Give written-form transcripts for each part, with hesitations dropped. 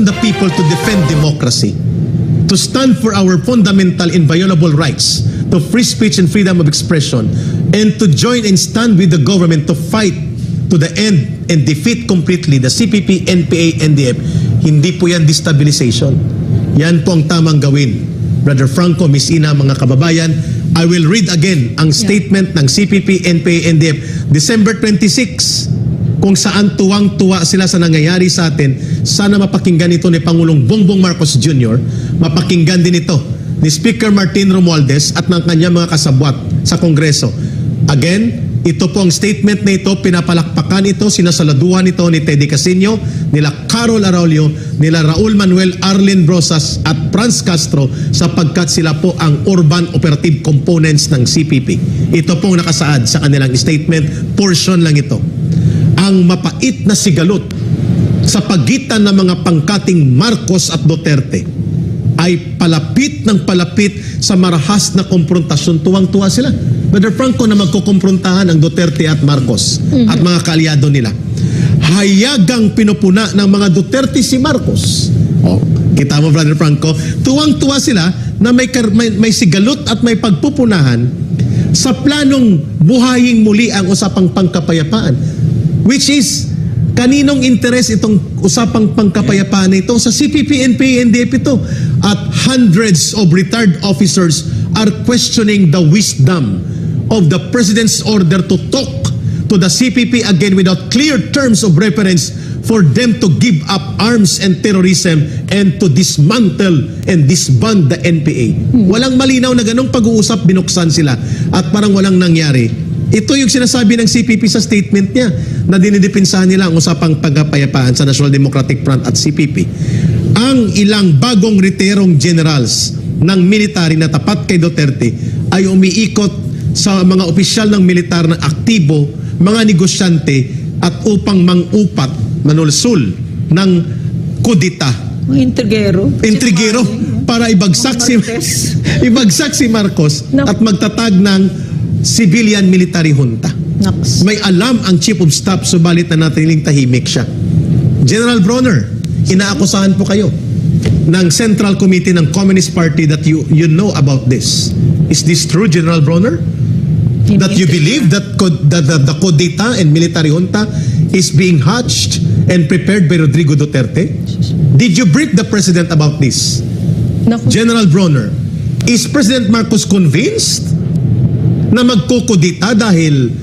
on the people to defend democracy, to stand for our fundamental inviolable rights to free speech and freedom of expression, and to join and stand with the government to fight to the end and defeat completely the CPP, NPA, NDF. Hindi po yan destabilization. Yan po ang tamang gawin. Brother Franco, Miss Ina, mga kababayan, I will read again ang statement ng CPP, NPA, NDF, December 26, kung saan tuwang-tuwa sila sa nangyayari sa atin. Sana mapakinggan ito ni Pangulong Bongbong Marcos Jr., mapakinggan din ito ni Speaker Martin Romualdez at ng kanyang mga kasabwat sa Kongreso. Again, ito po ang statement na ito, pinapalakpakan ito, sinasaladuhan ito ni Teddy Casino, nila Carol Araulio, nila Raul Manuel Arlen Brosas at Franz Castro sapagkat sila po ang urban operative components ng CPP. Ito pong nakasaad sa kanilang statement, portion lang ito. Ang mapait na sigalot sa pagitan ng mga pangkating Marcos at Duterte ay palapit ng palapit sa marahas na konfrontasyon. Tuwang-tuwa sila, Brother Franco, na magkukumprontahan ang Duterte at Marcos at mga kaalyado nila. Hayagang pinupuna ng mga Duterte si Marcos. Oh, kita mo, Brother Franco, tuwang-tuwa sila na may sigalot at may pagpupunahan sa planong buhayin muli ang usapang pangkapayapaan, which is kaninong interes itong usapang pangkapayapaan na ito? Sa CPP, NPA, NDF ito. At hundreds of retired officers are questioning the wisdom of the President's order to talk to the CPP again without clear terms of reference for them to give up arms and terrorism and to dismantle and disband the NPA. Walang malinaw na ganong pag-uusap, binuksan sila at parang walang nangyari. Ito yung sinasabi ng CPP sa statement niya na dinidipinsahan nila ang usapang pagkapayapaan sa National Democratic Front at CPP. Ang ilang bagong retirong generals ng military na tapat kay Duterte ay umiikot sa mga opisyal ng militar na aktibo, mga negosyante at upang mangupat, manulsul ng kudita. Intrigero. Para ibagsak si Marcos at magtatag ng civilian military junta. Naks. May alam ang Chief of Staff, subalit na natiling tahimik siya. General Bronner, inaakusahan po kayo ng Central Committee ng Communist Party that you know about this. Is this true, General Bronner? That you believe that the kudita and military junta is being hatched and prepared by Rodrigo Duterte? Did you brief the President about this? Naku. General Bronner, is President Marcos convinced na magkukudita dahil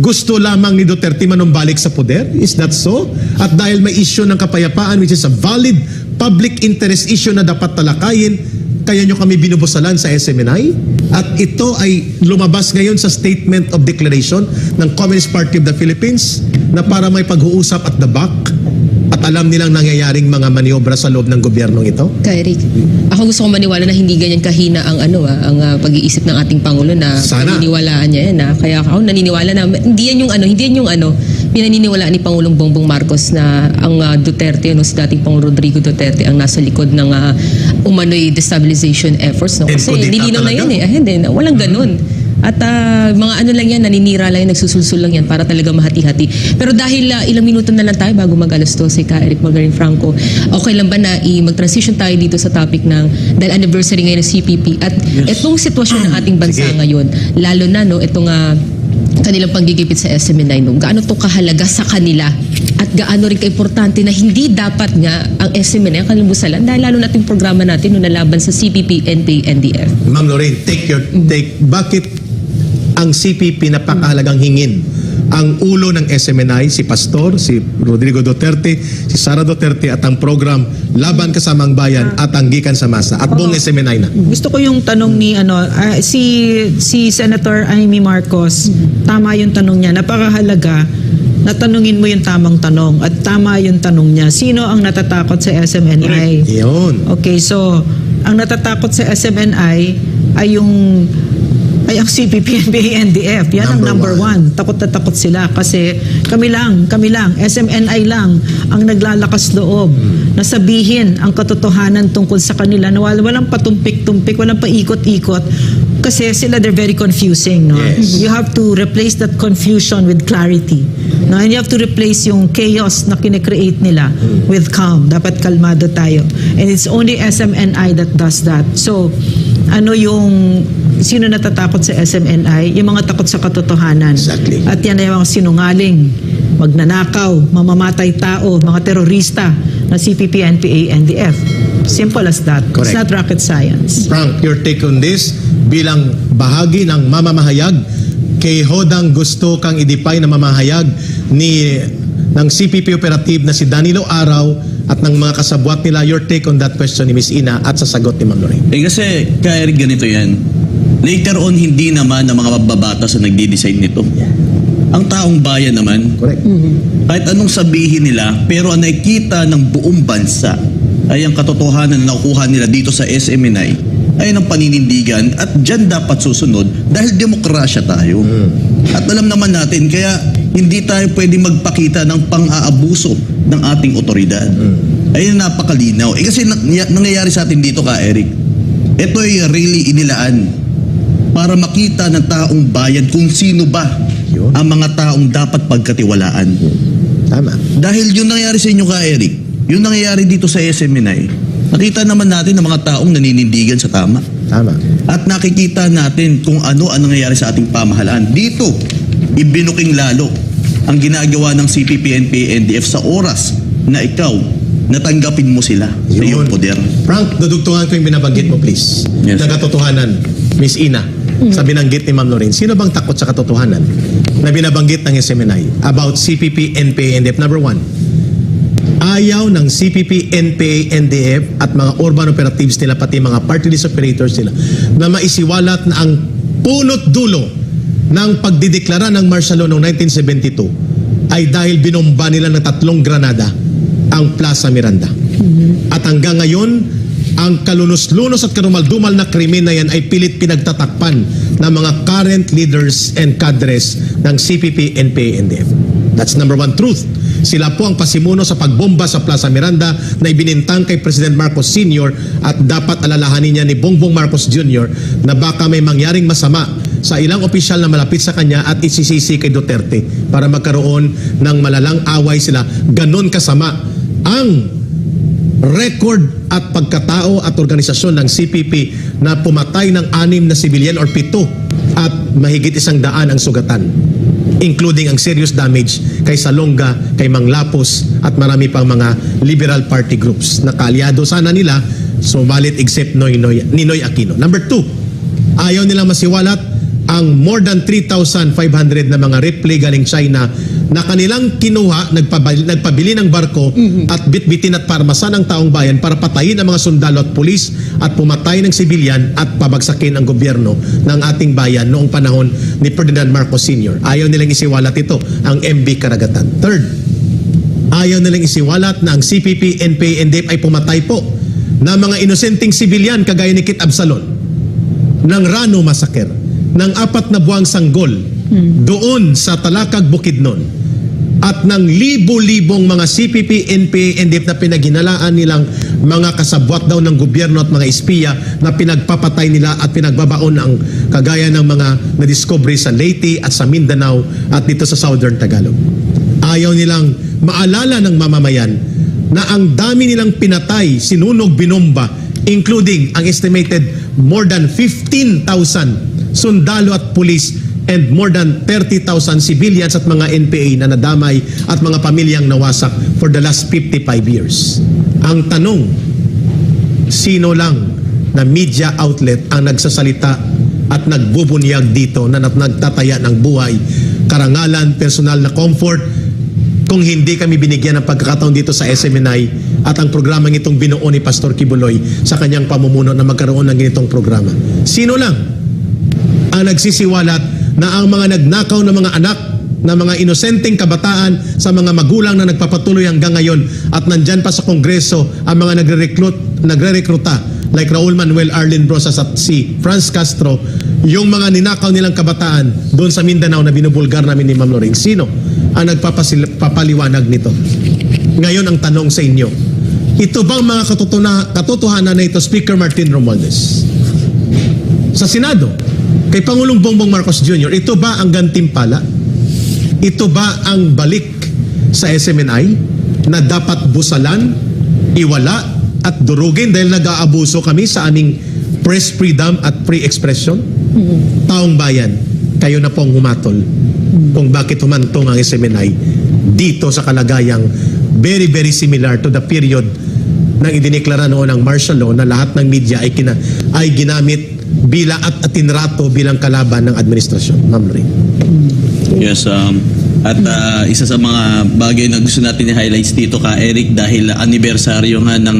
gusto lamang ni Duterte manumbalik sa poder? Is that so? At dahil may issue ng kapayapaan which is a valid public interest issue na dapat talakayin, kaya nyo kami binubusalan sa SMNI? At ito ay lumabas ngayon sa Statement of Declaration ng Communist Party of the Philippines na para may pag-uusap at the back at alam nilang nangyayaring mga maniobra sa loob ng gobyernong ito? Kay Eric, ako gusto kong maniwala na hindi ganyan kahina ang pag-iisip ng ating Pangulo na paniniwalaan niya yan. Kaya ako naniniwala na hindi yan yung pinaniniwalaan ni Pangulong Bongbong Marcos na ang Duterte, si dating Pangulong Rodrigo Duterte ang nasa likod ng umano'y destabilization efforts. No? Kasi nilinaw na yan walang ganun. At mga lang yan, naninira lang yan, nagsusulsul lang yan para talaga mahati-hati. Pero dahil ilang minuto na lang tayo bago mag-alas 12, ka Eric Magarin Franco, okay lang ba na mag-transition tayo dito sa topic ng dahil anniversary ngayon ng CPP at itong sitwasyon ng ating bansa ngayon, lalo na itong kanilang panggigipit sa SMNI, gaano to kahalaga sa kanila at gaano rin ka-importante na hindi dapat nga ang SMNI ang kanilang busalan dahil lalo natin programa natin nalaban sa CPP, NPA, NDF. Ma'am Lorraine, bakit ang CPP napakahalagang hingin? Ang ulo ng SMNI, si Pastor, si Rodrigo Duterte, si Sara Duterte at ang program Laban Kasamang Bayan at ang Gikan sa Masa at buong SMNI na. Gusto ko yung tanong ni si Senator Amy Marcos, tama yung tanong niya, napakahalaga na tanungin mo yung tamang tanong at tama yung tanong niya. Sino ang natatakot sa SMNI? Yun. Okay, so ang natatakot sa SMNI ay ang CPP, NPA, NDF. Yan ang number one. Takot na takot sila kasi kami lang, SMNI lang ang naglalakas loob na sabihin ang katotohanan tungkol sa kanila na walang patumpik-tumpik, walang paikot-ikot kasi sila they're very confusing. No? Yes. You have to replace that confusion with clarity. No, and you have to replace yung chaos na kine-create nila with calm. Dapat kalmado tayo. And it's only SMNI that does that. So, ano yung sino natatakot sa SMNI? Yung mga takot sa katotohanan. Exactly. At yan ay mga sinungaling, magnanakaw, mamamatay tao, mga terorista na CPP, NPA, NDF. Simple as that. Correct. It's not rocket science. Frank, your take on this bilang bahagi ng mamamahayag kay Hodang gusto kang i-define na mamahayag ng CPP operative na si Danilo Araw at ng mga kasabwat nila. Your take on that question ni Ms. Ina at sa sagot ni Ma'am Lorraine. Kasi kaya rin ganito yan. Later on, hindi naman ang mga mababatas na nagdi-decide nito. Ang taong bayan naman, Correct. kahit anong sabihin nila, pero ang nakikita ng buong bansa ay ang katotohanan na nakukuha nila dito sa SMNI ay ng paninindigan at dyan dapat susunod dahil demokrasya tayo. At alam naman natin, kaya hindi tayo pwede magpakita ng pang-aabuso ng ating otoridad. Ay napakalinaw. Kasi nangyayari sa atin dito Eric, ito ay really inilaan para makita ng taong bayan kung sino ba Yun. ang mga taong dapat pagkatiwalaan. Tama. Dahil yun nangyayari sa inyo Eric, yun nangyayari dito sa SMNI. Nakita naman natin ng mga taong naninindigan sa tama. Tama. At nakikita natin kung ano ang nangyayari sa ating pamahalaan. Dito, ibinuking lalo ang ginagawa ng CPP, NPA, NDF sa oras na ikaw natanggapin mo sila sa iyong poder. Frank, dudugtungan ko yung binabanggit mo please. Yes, Na sir. katotohanan, Ms. Ina, sa binanggit ni Ma'am Lorraine. Sino bang takot sa katotohanan na binabanggit ng SMNI about CPP, NPA, NDF? Number one, ayaw ng CPP, NPA, NDF at mga urban operatives nila, pati mga party list operators nila, na maisiwalat na ang punot dulo ng pagdideklara ng martial law noong 1972 ay dahil binomba nila ng 3 granada ang Plaza Miranda. At hanggang ngayon, ang kalunos-lunos at karumal-dumal na krimen na yan ay pilit pinagtatakpan ng mga current leaders and cadres ng CPP, NPA, NDF. That's number one truth. Sila po ang pasimuno sa pagbomba sa Plaza Miranda na ibinintang kay President Marcos Sr. at dapat alalahanin niya ni Bongbong Marcos Jr. na baka may mangyaring masama sa ilang opisyal na malapit sa kanya at isisisi kay Duterte para magkaroon ng malalang away sila. Ganon kasama ang record at pagkatao at organisasyon ng CPP na pumatay ng 6 na sibilyan or 7 at mahigit 100 ang sugatan, including ang serious damage kay Salonga, kay Manglapos at marami pang mga liberal party groups na kaalyado sana nila, sumalit except Ninoy Aquino. Number 2, ayaw nilang masiwalat ang more than 3,500 na mga replay galing China na kanilang kinuha, nagpabili ng barko at bitbitin at parmasan ang taong bayan para patayin ang mga sundalo at pulis at pumatay ng sibilyan at pabagsakin ang gobyerno ng ating bayan noong panahon ni Ferdinand Marcos Sr. Ayaw nilang isiwalat ito, ang MB Karagatan. Third, ayaw nilang isiwalat na ang CPP, NPA, NDF ay pumatay po na mga inosenteng sibilyan kagaya ni Kit Absalon ng Rano Massacre, ng 4 na buwang sanggol doon sa Talakag, Bukidnon, at ng libo-libong mga CPP, NPA, NDF na pinaghinalaan nilang mga kasabwat daw ng gobyerno at mga espiya na pinagpapatay nila at pinagbabaon ang kagaya ng mga nadiscovery sa Leyte at sa Mindanao at dito sa Southern Tagalog. Ayaw nilang maalala ng mamamayan na ang dami nilang pinatay, sinunog, binomba, including ang estimated more than 15,000 sundalo at pulis and more than 30,000 civilians at mga NPA na nadamay at mga pamilyang nawasak for the last 55 years. Ang tanong, sino lang na media outlet ang nagsasalita at nagbubunyag dito na nagtataya ng buhay, karangalan, personal na comfort kung hindi kami binigyan ng pagkakataon dito sa SMNI at ang programang itong binuo ni Pastor Kibuloy sa kanyang pamumuno na magkaroon ng ganitong programa? Sino lang ang nagsisiwalat na ang mga nagnakaw ng mga anak na mga inosenteng kabataan sa mga magulang na nagpapatuloy hanggang ngayon at nandyan pa sa Kongreso ang mga nagre-rekruta like Raul Manuel Arlen Brosas at si Franz Castro, yung mga ninakaw nilang kabataan doon sa Mindanao na binubulgar namin ni Ma'am Lorraine? Sino ang nagpapaliwanag nito? Ngayon ang tanong sa inyo, ito bang mga katotohanan na ito, Speaker Martin Romualdez, sa Senado, kay Pangulong Bongbong Marcos Jr., ito ba ang gantimpala ito ba ang balik sa SMNI na dapat busalan, iwala at durugin dahil nag-aabuso kami sa aming press freedom at free expression? Taong bayan, kayo na pong humatol kung bakit humantong ang SMNI dito sa kalagayang very very similar to the period nang idineklara noon ang martial law na lahat ng media ay ginamit bilang at tinrato bilang kalaban ng administrasyon. Ma'am Lorraine. Yes, isa sa mga bagay na gusto natin i-highlights dito ka Eric dahil anibersaryo nga ng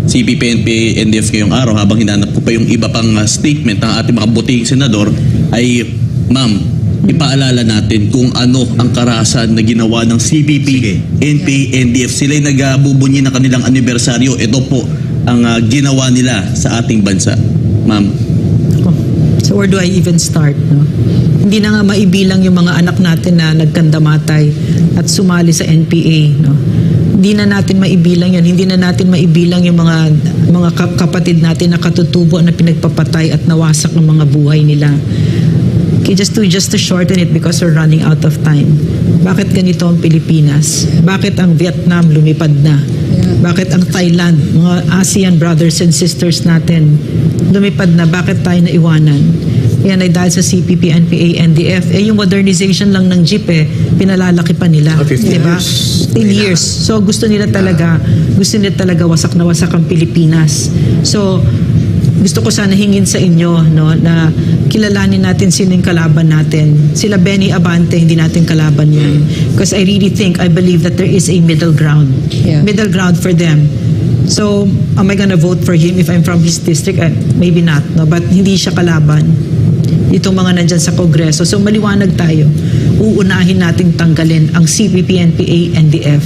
CPP-NPA NDF ngayong araw, habang hinanap ko pa yung iba pang statement ng ating mga butihing senador, ay ma'am, ipaalala natin kung ano ang karahasan na ginawa ng CPP, NPA, NDF. Sila'y nagbubunyi ng kanilang anibersaryo. Ito po ang ginawa nila sa ating bansa. Ma'am. So where do I even start? No? Hindi na nga maibilang yung mga anak natin na nagkandamatay at sumali sa NPA. No? Hindi na natin maibilang yun. Hindi na natin maibilang yung mga kapatid natin na katutubo na pinagpapatay at nawasak ng mga buhay nila. Okay, just to shorten it because we're running out of time. Bakit ganito ang Pilipinas? Bakit ang Vietnam lumipad na? Bakit ang Thailand, mga ASEAN brothers and sisters natin, lumipad na? Bakit tayo naiwanan? Yan ay dahil sa CPP, NPA, NDF. Yung modernization lang ng jeep pinalalaki pa nila. 15 diba? years. 10 years. So gusto nila talaga wasak na wasak ang Pilipinas. So gusto ko sana hingin sa inyo no, na kilalanin natin sino yung kalaban natin. Sila Benny Abante, hindi natin kalaban yan. Because I believe that there is a middle ground. Yeah. Middle ground for them. So, am I gonna vote for him if I'm from his district? Maybe not, no? But hindi siya kalaban. Itong mga nandyan sa Kongreso. So, maliwanag tayo. Uunahin nating tanggalin ang CPP, NPA, NDF.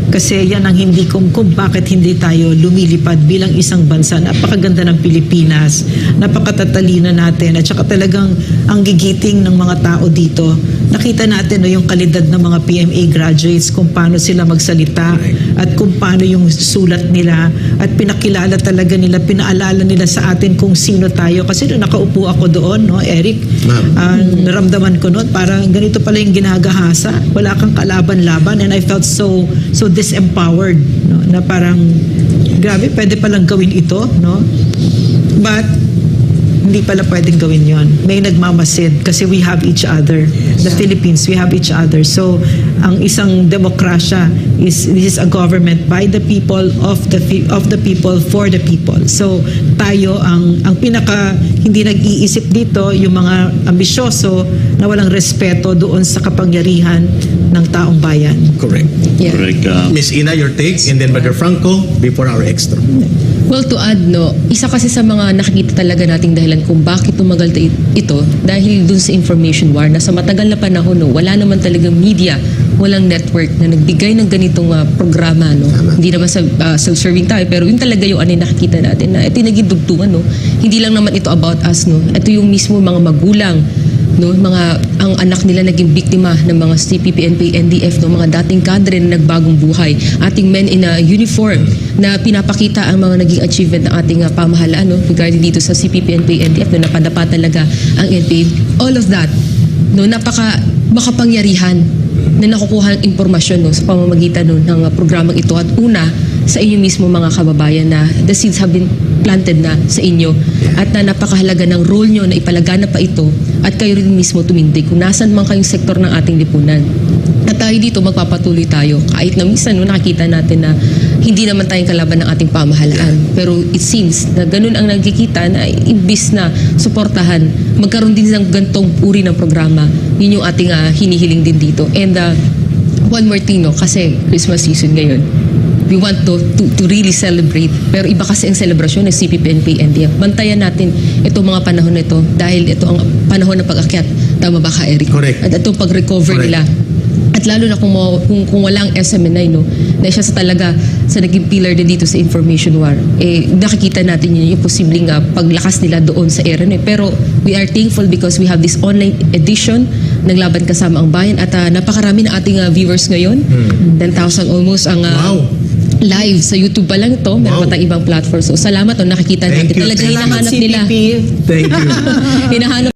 Kasi yan ang hindi kung bakit hindi tayo lumilipad bilang isang bansa. Napakaganda ng Pilipinas, napakatatalino natin, at saka talagang ang gigiting ng mga tao dito. Nakita natin yung kalidad ng mga PMA graduates, kung paano sila magsalita at kung paano yung sulat nila, at pinakilala talaga nila, pinaalala nila sa atin kung sino tayo. Kasi nung nakaupo ako doon, no, Eric, naramdaman ko noon, parang ganito pala yung ginagahasa. Wala kang kalaban-laban, and I felt so disempowered, no? Na parang grabe, pwede palang gawin ito, no? But hindi pala pwedeng gawin yon. May nagmamasid kasi we have each other. The Philippines, we have each other. So ang isang demokrasya this is a government by the people, of the people, for the people. So tayo ang pinaka hindi nag-iisip dito, yung mga ambisyoso na walang respeto doon sa kapangyarihan ng taong bayan. Correct. Yeah. Correct. Miss Ina, your take, and then Brother Franco before our extra. Well, to add, no, isa kasi sa mga nakikita talaga nating dahilan kung bakit tumagal ito dahil dun sa information war na sa matagal na panahon, no, wala naman talagang media, walang network na nagbigay ng ganitong programa, no. Hindi naman sa self-serving tayo, pero yun talaga yung nakikita natin na ito naging dugtungan, no. Hindi lang naman ito about us, no. Ito yung mismo mga magulang, no, ang anak nila naging biktima ng mga CPP, NPA, NDF, no, mga dating kadre na nagbagong buhay, ating men in a uniform na pinapakita ang mga naging achievement ng ating pamahalaan, no, regarding dito sa CPP, NPA, NDF, no, napadapa talaga ang NPA. All of that, no, makapangyarihan na nakukuha ng impormasyon, no, sa pamamagitan, no, ng programang ito, at una sa inyo mismo mga kababayan na the seeds have been planted na sa inyo, at na napakahalaga ng role nyo na ipalagana pa ito, at kayo rin mismo tumindig kung nasan man kayong sektor ng ating lipunan. At tayo dito magpapatuloy tayo kahit na minsan, no, nakikita natin na hindi naman tayong kalaban ng ating pamahalaan, pero it seems na ganun ang nagkikita na imbis na suportahan, magkaroon din ng gantong uri ng programa. Yun yung ating hinihiling din dito. And one more thing, no, kasi Christmas season ngayon, we want to really celebrate. Pero iba kasi ang selebrasyon ng CPP, NPA, NDF. Bantayan natin itong mga panahon na ito dahil ito ang panahon ng pag-akyat. Tama ba ka, Eric? Correct. At itong pag-recover Correct. nila. At lalo na kung walang SMNI, no, na siya talaga sa naging pillar din dito sa information war, nakikita natin yun, yung posibleng paglakas nila doon sa era. Pero we are thankful because we have this online edition ng Laban Kasama ang Bayan, at napakarami na ating viewers ngayon. 10,000 almost ang live sa YouTube pa lang ito. Meron pa tayong ibang platform. So salamat, nakikita natin. Thank you. Talagang Thank you. hinahanap nila. CPP. Thank you. Hinahanap